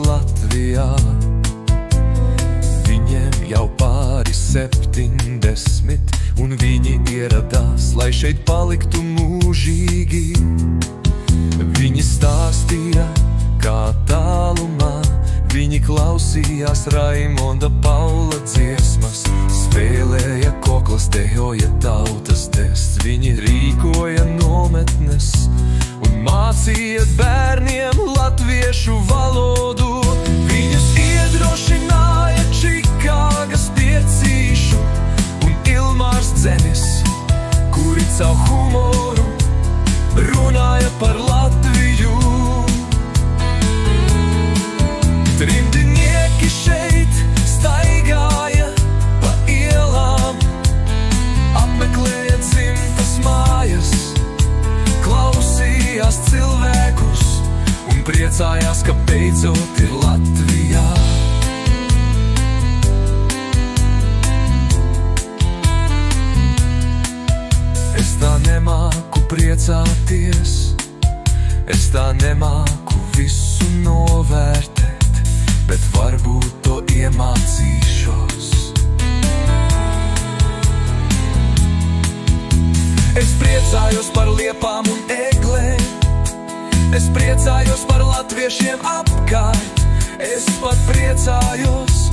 Latvijā. Viņiem jau pāri 70, un viņi ieradās, lai šeit paliktu mūžīgi. Viņi stāstīja, kā tālumā viņi klausījās Raimonda Paula dziesmas, spēlēja koklas, dejoja tautas dests. Viņi rīkoja nometnes un mācīja bērniem latviešu valodu. Viņus iedrošināja Čikāgas Piecīšu un Ilmārs Dzenis, kuri caur humoru runāja par Latviju. Trimdinieki šeit staigāja pa ielām, apmeklēja dzimtas mājas, klausījās cilvēkus un priecājās, ka beidzot ir Latvijā. Es tā nemāku priecāties, es tā nemāku visu novērtēt, bet varbūt to iemācīšos. Es priecājos par liepām un eglēm, es priecājos par latviešiem apkārt, es pat priecājos